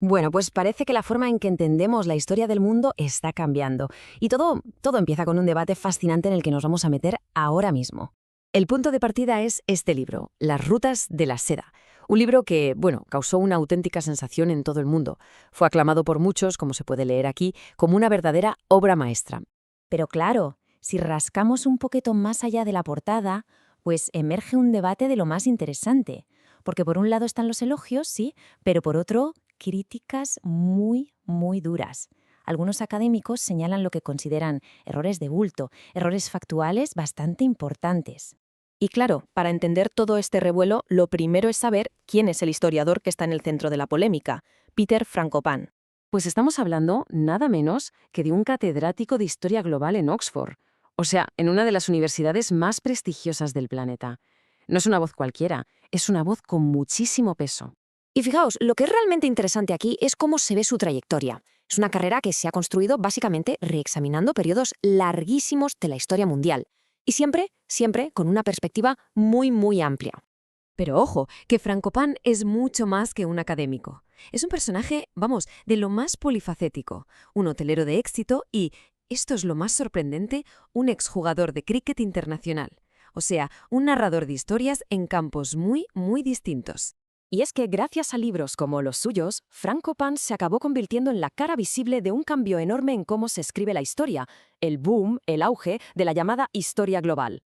Bueno, pues parece que la forma en que entendemos la historia del mundo está cambiando. Y todo empieza con un debate fascinante en el que nos vamos a meter ahora mismo. El punto de partida es este libro, Las rutas de la seda. Un libro que, bueno, causó una auténtica sensación en todo el mundo. Fue aclamado por muchos, como se puede leer aquí, como una verdadera obra maestra. Pero claro, si rascamos un poquito más allá de la portada, pues emerge un debate de lo más interesante. Porque por un lado están los elogios, sí, pero por otro, críticas muy duras. Algunos académicos señalan lo que consideran errores de bulto, errores factuales bastante importantes. Y claro, para entender todo este revuelo, lo primero es saber quién es el historiador que está en el centro de la polémica, Peter Frankopan. Pues estamos hablando nada menos que de un catedrático de Historia Global en Oxford, o sea, en una de las universidades más prestigiosas del planeta. No es una voz cualquiera, es una voz con muchísimo peso. Y fijaos, lo que es realmente interesante aquí es cómo se ve su trayectoria. Es una carrera que se ha construido básicamente reexaminando periodos larguísimos de la historia mundial. Y siempre con una perspectiva muy amplia. Pero ojo, que Frankopan es mucho más que un académico. Es un personaje, vamos, de lo más polifacético, un hotelero de éxito y, esto es lo más sorprendente, un exjugador de cricket internacional. O sea, un narrador de historias en campos muy distintos. Y es que gracias a libros como los suyos, Frankopan se acabó convirtiendo en la cara visible de un cambio enorme en cómo se escribe la historia, el boom, el auge de la llamada historia global.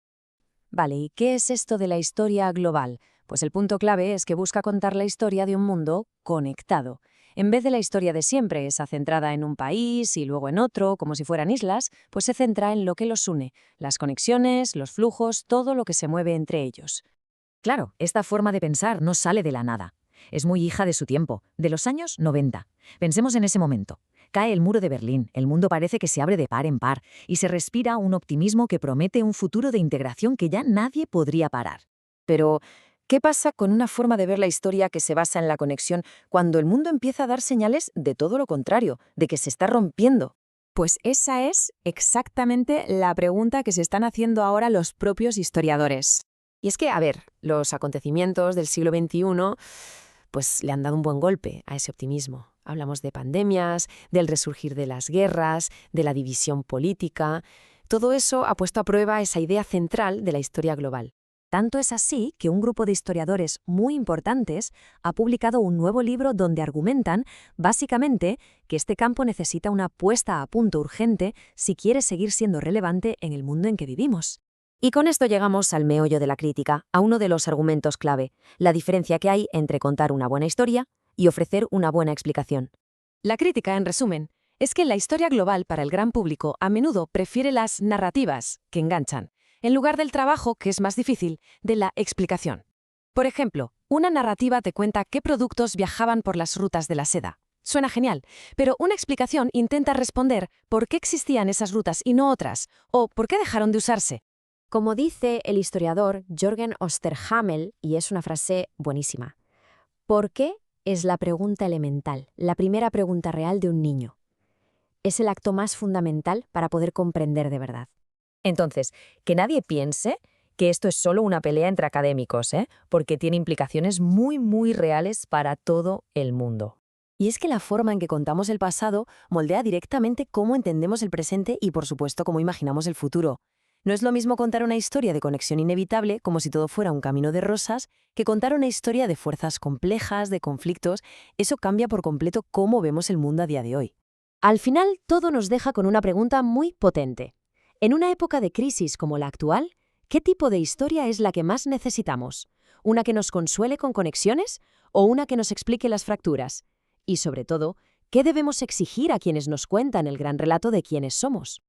Vale, ¿y qué es esto de la historia global? Pues el punto clave es que busca contar la historia de un mundo conectado. En vez de la historia de siempre, esa centrada en un país y luego en otro, como si fueran islas, pues se centra en lo que los une, las conexiones, los flujos, todo lo que se mueve entre ellos. Claro, esta forma de pensar no sale de la nada. Es muy hija de su tiempo, de los años 90. Pensemos en ese momento. Cae el muro de Berlín, el mundo parece que se abre de par en par y se respira un optimismo que promete un futuro de integración que ya nadie podría parar. Pero, ¿qué pasa con una forma de ver la historia que se basa en la conexión cuando el mundo empieza a dar señales de todo lo contrario, de que se está rompiendo? Pues esa es exactamente la pregunta que se están haciendo ahora los propios historiadores. Y es que, a ver, los acontecimientos del siglo XXI pues le han dado un buen golpe a ese optimismo. Hablamos de pandemias, del resurgir de las guerras, de la división política. Todo eso ha puesto a prueba esa idea central de la historia global. Tanto es así que un grupo de historiadores muy importantes ha publicado un nuevo libro donde argumentan, básicamente, que este campo necesita una puesta a punto urgente si quiere seguir siendo relevante en el mundo en que vivimos. Y con esto llegamos al meollo de la crítica, a uno de los argumentos clave, la diferencia que hay entre contar una buena historia y ofrecer una buena explicación. La crítica, en resumen, es que la historia global para el gran público a menudo prefiere las narrativas, que enganchan, en lugar del trabajo, que es más difícil, de la explicación. Por ejemplo, una narrativa te cuenta qué productos viajaban por las rutas de la seda. Suena genial, pero una explicación intenta responder por qué existían esas rutas y no otras, o por qué dejaron de usarse. Como dice el historiador Jürgen Osterhammel, y es una frase buenísima, ¿por qué? Es la pregunta elemental, la primera pregunta real de un niño. Es el acto más fundamental para poder comprender de verdad. Entonces, que nadie piense que esto es solo una pelea entre académicos, porque tiene implicaciones muy reales para todo el mundo. Y es que la forma en que contamos el pasado moldea directamente cómo entendemos el presente y, por supuesto, cómo imaginamos el futuro. No es lo mismo contar una historia de conexión inevitable, como si todo fuera un camino de rosas, que contar una historia de fuerzas complejas, de conflictos. Eso cambia por completo cómo vemos el mundo a día de hoy. Al final, todo nos deja con una pregunta muy potente. En una época de crisis como la actual, ¿qué tipo de historia es la que más necesitamos? ¿Una que nos consuele con conexiones o una que nos explique las fracturas? Y sobre todo, ¿qué debemos exigir a quienes nos cuentan el gran relato de quiénes somos?